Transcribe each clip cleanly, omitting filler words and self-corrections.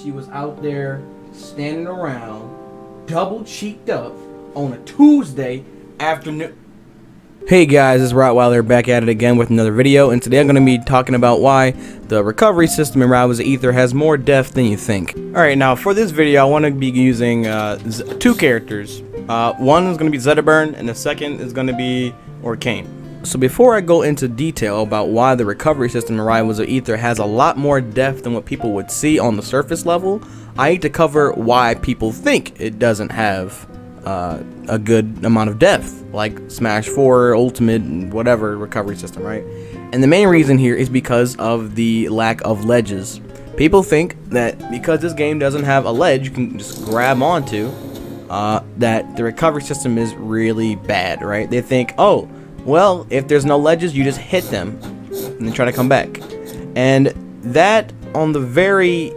she was out there standing around, double cheeked up on a Tuesday afternoon. Hey guys, it's Rottweiler back at it again with another video, and today I'm going to be talking about why the recovery system in Rivals of Aether has more depth than you think. Alright, now for this video I want to be using two characters. One is going to be Zetaburn, and the second is going to be Orcane. So before I go into detail about why the recovery system in Rivals of Aether has a lot more depth than what people would see on the surface level, I need to cover why people think it doesn't have a good amount of depth, like Smash 4, Ultimate, and whatever recovery system, right? And the main reason here is because of the lack of ledges. People think that because this game doesn't have a ledge you can just grab onto, that the recovery system is really bad, right? They think, oh, well, if there's no ledges, you just hit them and then try to come back. And that, on the very,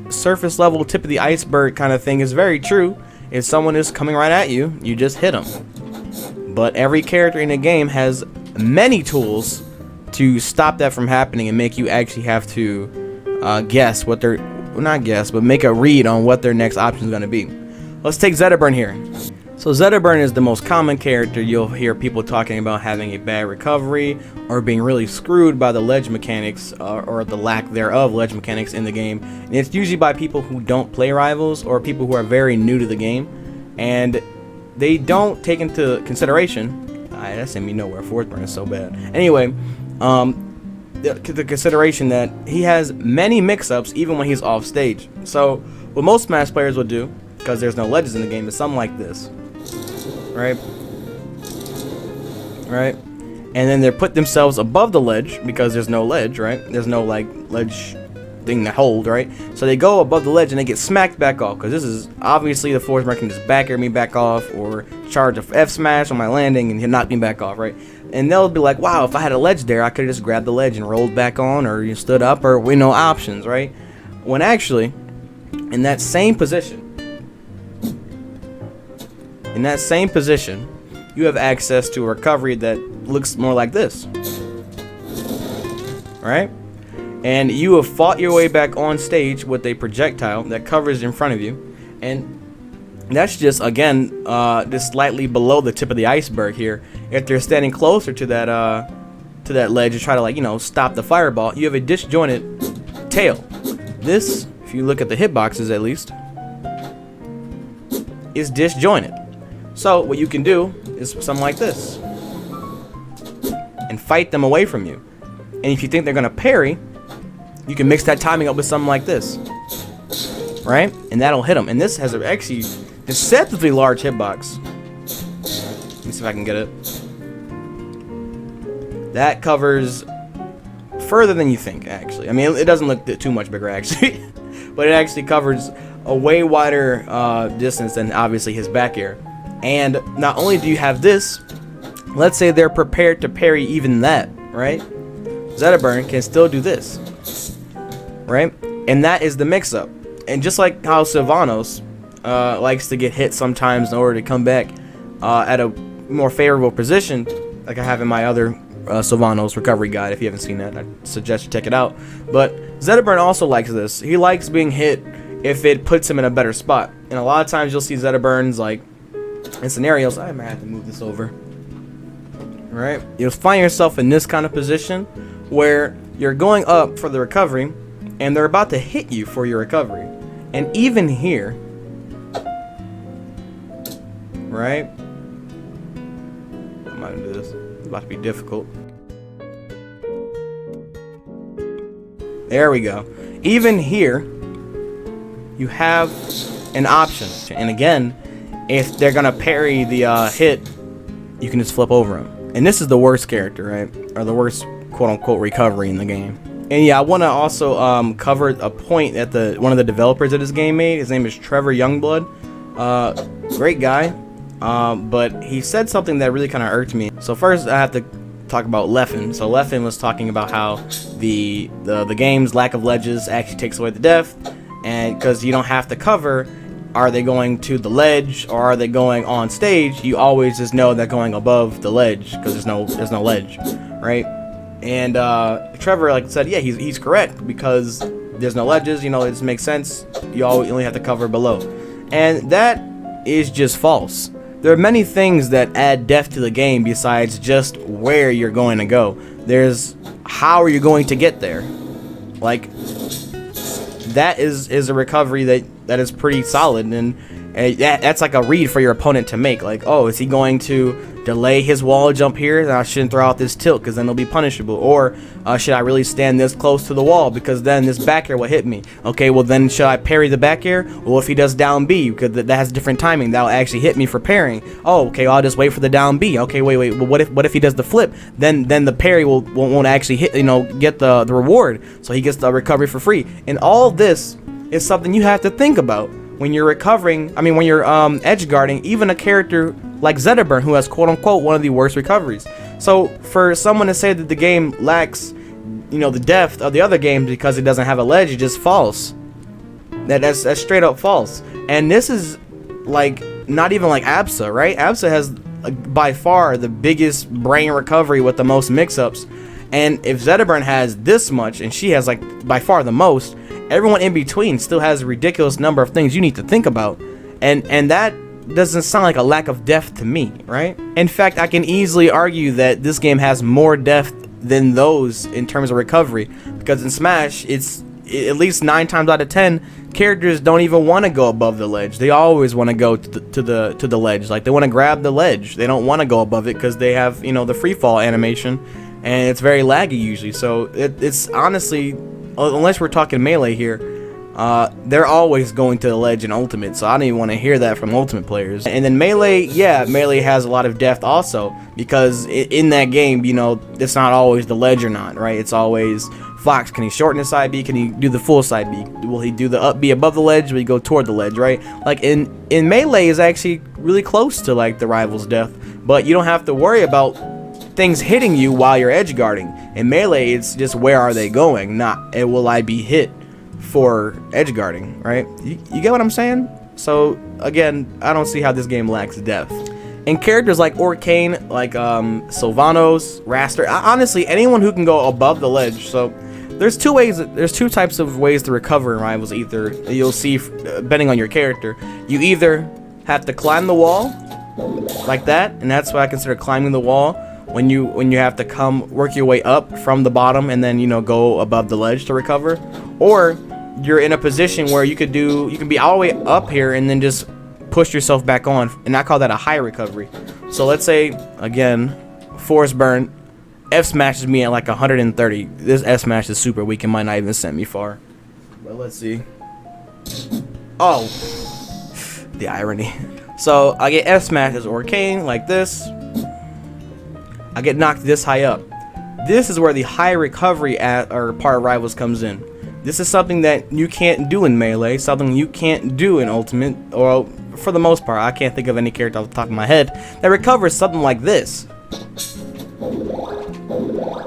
surface level, tip of the iceberg kind of thing, is very true. If someone is coming right at you, you just hit them. But every character in the game has many tools to stop that from happening and make you actually have to guess what their, well, not guess, but make a read on what their next option is going to be. Let's take Zetaburn here. So Zetaburn is the most common character. You'll hear people talking about having a bad recovery or being really screwed by the ledge mechanics or the lack thereof ledge mechanics in the game. And it's usually by people who don't play Rivals or people who are very new to the game, and they don't take into consideration, that sent me nowhere, fourth burn is so bad. Anyway, the consideration that he has many mix-ups even when he's off stage. So what most Smash players will do, because there's no ledges in the game, is something like this. Right, and then they put themselves above the ledge because there's no ledge, right? There's no like ledge thing to hold, right? So they go above the ledge and they get smacked back off, because this is obviously the force can just back air me back off or charge a F smash on my landing and he'll knock me back off, right? And they'll be like, wow, if I had a ledge there, I could have just grabbed the ledge and rolled back on, or stood up, or options, right? When actually, in that same position, you have access to a recovery that looks more like this, right? And you have fought your way back on stage with a projectile that covers in front of you, and that's just, again, just slightly below the tip of the iceberg here. If they're standing closer to that ledge to try to, stop the fireball, you have a disjointed tail. This, if you look at the hitboxes at least, is disjointed. So what you can do is something like this and fight them away from you. And if you think they're gonna parry, you can mix that timing up with something like this, right? And that'll hit them. And this has actually deceptively large hitbox. Let me see if I can get it. That covers further than you think, actually. I mean, it doesn't look too much bigger, actually, but it actually covers a way wider distance than obviously his back air. And not only do you have this, let's say they're prepared to parry even that, right? Zetaburn can still do this, right? And that is the mix-up. And just like how Sylvanos likes to get hit sometimes in order to come back at a more favorable position, like I have in my other Sylvanos recovery guide. If you haven't seen that, I suggest you check it out. But Zetaburn also likes this. He likes being hit if it puts him in a better spot. And a lot of times you'll see Zetaburns, like, in scenarios, I might have to move this over. Right? You'll find yourself in this kind of position where you're going up for the recovery and they're about to hit you for your recovery. And even here, right? I might do this. It's about to be difficult. There we go. Even here, you have an option. And again, if they're gonna parry the hit, you can just flip over them. And this is the worst character, right? Or the worst quote-unquote recovery in the game. And yeah, I want to also cover a point that one of the developers of this game made. His name is Trevor Youngblood. Great guy. But he said something that really kind of irked me. So first I have to talk about Leffen. So Leffen was talking about how the game's lack of ledges actually takes away the depth, and because you don't have to cover, are they going to the ledge or are they going on stage, you always just know they're going above the ledge because there's no ledge, right? And Trevor said, yeah, he's correct, because there's no ledges, you know, it makes sense. You only have to cover below. And that is just false. There are many things that add depth to the game besides just where you're going to go. There's how are you going to get there. Like, that is a recovery that is pretty solid, and that's like a read for your opponent to make. Like, oh, is he going to delay his wall jump here? Then I shouldn't throw out this tilt because then it'll be punishable. Or should I really stand this close to the wall because then this back air will hit me? Okay, well then should I parry the back air? Well, if he does down B, because that has different timing, that'll actually hit me for parrying. Oh, okay, I'll just wait for the down B. Okay, wait. Well, what if he does the flip? Then the parry won't actually hit. You know, get the reward, so he gets the recovery for free. And all this is something you have to think about when you're recovering. I mean, when you're edge guarding even a character like Zetterburn, who has quote-unquote one of the worst recoveries. So for someone to say that the game lacks, you know, the depth of the other games because it doesn't have a ledge, it's just false. That's straight up false. And this is like not even like ABSA, right? ABSA has by far the biggest brain recovery with the most mix-ups. And if Zetterburn has this much, and she has like by far the most, everyone in between still has a ridiculous number of things you need to think about. And that doesn't sound like a lack of depth to me, right? In fact, I can easily argue that this game has more depth than those in terms of recovery, because in Smash, it's at least 9 times out of 10 characters don't even want to go above the ledge. They always want to go to the ledge. Like, they want to grab the ledge. They don't want to go above it because they have, you know, the free fall animation, and it's very laggy usually. So it's honestly, unless we're talking Melee here, they're always going to the ledge in Ultimate, so I don't even want to hear that from Ultimate players. And then Melee, yeah, Melee has a lot of depth also, because in that game, you know, it's not always the ledge or not, right? It's always Fox. Can he shorten the side B? Can he do the full side B? Will he do the up B above the ledge? Will he go toward the ledge, right? Like, in Melee is actually really close to like the rival's depth, but you don't have to worry about things hitting you while you're edge guarding. In Melee, it's just where are they going, not will I be hit for edge guarding, right? You get what I'm saying? So again, I don't see how this game lacks depth. And characters like Orcane, like Sylvanos, Raster, honestly anyone who can go above the ledge. So there's two types of ways to recover in Rivals Aether. You'll see, depending on your character, you either have to climb the wall like that, and that's what I consider climbing the wall, when you have to work your way up from the bottom and then, you know, go above the ledge to recover. Or you're in a position where you can be all the way up here and then just push yourself back on, and I call that a high recovery. So let's say, again, Force Burn F smashes me at like 130. This F smash is super weak and might not even send me far. But let's see. Oh, the irony. So I get F smash as Orcane like this. I get knocked this high up. This is where the high recovery or part of Rivals comes in. This is something that you can't do in Melee, something you can't do in Ultimate, or for the most part. I can't think of any character off the top of my head that recovers something like this.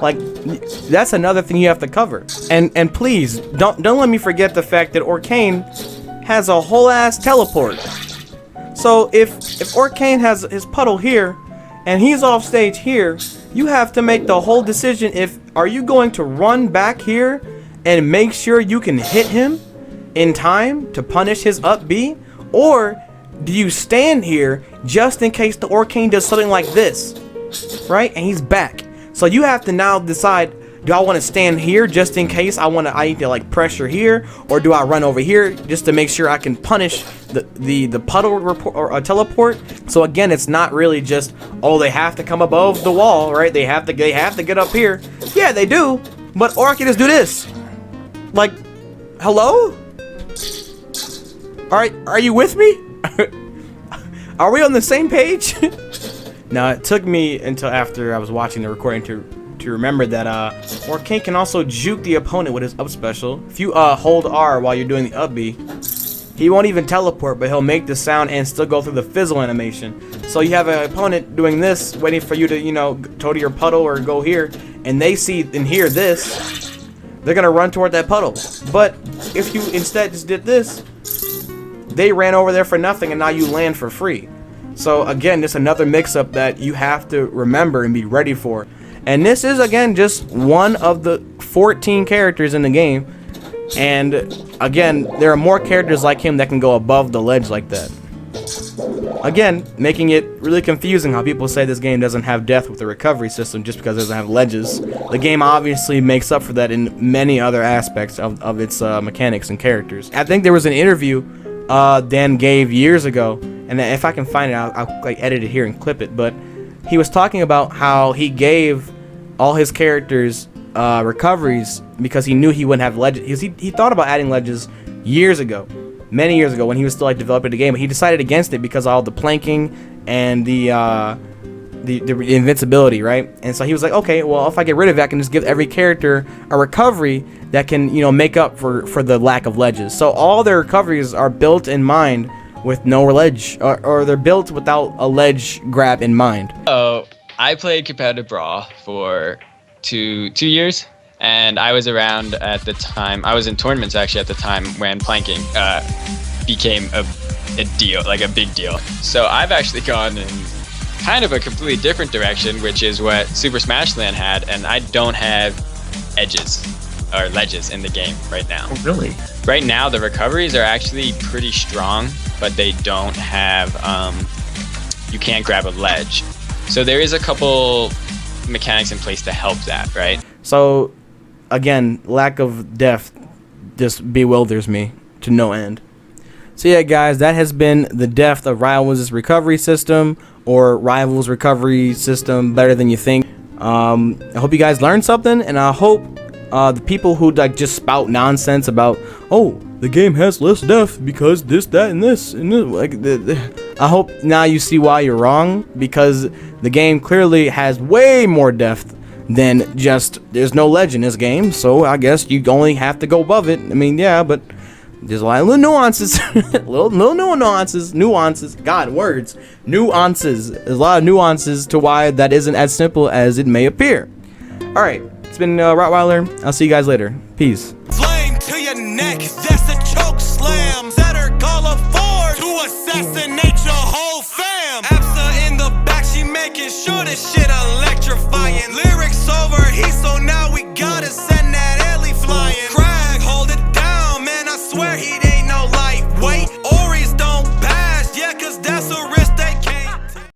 Like, that's another thing you have to cover. And please, don't let me forget the fact that Orcane has a whole ass teleport. So if Orcane has his puddle here, and he's off stage here, you have to make the whole decision. Are you going to run back here and make sure you can hit him in time to punish his up B? Or do you stand here just in case the Orcane does something like this, right? And he's back. So you have to now decide, do I want to stand here just in case I need to like pressure here, or do I run over here just to make sure I can punish the puddle or teleport? So again, it's not really just, oh, they have to come above the wall, right? They have to get up here. Yeah, they do, but or I can just do this. Like, hello? Are you with me? Are we on the same page? Now, it took me until after I was watching the recording to remember that Orcane can also juke the opponent with his up special. If you hold R while you're doing the up B, he won't even teleport, but he'll make the sound and still go through the fizzle animation. So you have an opponent doing this, waiting for you to, you know, go to your puddle or go here, and they see and hear this, they're gonna run toward that puddle. But if you instead just did this, they ran over there for nothing, and now you land for free. So again, this is another mix-up that you have to remember and be ready for. And this is, again, just one of the 14 characters in the game And again, there are more characters like him that can go above the ledge like that. Again, making it really confusing how people say this game doesn't have death with the recovery system just because it doesn't have ledges. The game obviously makes up for that in many other aspects of its mechanics and characters. I think there was an interview Dan gave years ago, and if I can find it, I'll like edit it here and clip it, but he was talking about how he gave all his characters recoveries because he knew he wouldn't have ledges. He thought about adding ledges years ago. Many years ago when he was still like developing the game, but he decided against it because of all the planking and the invincibility, right? And so he was like, okay, well, if I get rid of it, I can just give every character a recovery that can, you know, make up for the lack of ledges. So all their recoveries are built in mind with no ledge, or they're built without a ledge grab in mind. Oh, I played competitive Brawl for two years. And I was around at the time, I was in tournaments actually at the time when planking became a deal, like a big deal. So I've actually gone in kind of a completely different direction, which is what Super Smash Land had, and I don't have edges or ledges in the game right now. Oh, really? Right now the recoveries are actually pretty strong, but they don't have, you can't grab a ledge. So there is a couple mechanics in place to help that, right? So again, lack of depth just bewilders me to no end. So yeah, guys, that has been the depth of Rivals' recovery system, or Rivals' recovery system better than you think. I hope you guys learned something, and I hope the people who like just spout nonsense about, oh, the game has less depth because this, that, and this, like I hope now you see why you're wrong, because the game clearly has way more depth than just there's no ledge in this game, so I guess you only have to go above it. I mean, yeah, but there's a lot of little nuances, little nuances. God, words, nuances. There's a lot of nuances to why that isn't as simple as it may appear. All right, it's been Rottweiler. I'll see you guys later. Peace. Flame to your neck, that's a choke slam. Set her gall of four to assassinate your whole fam. Absa in the back, she making sure this shit electrifying. Lyrics over, he so now we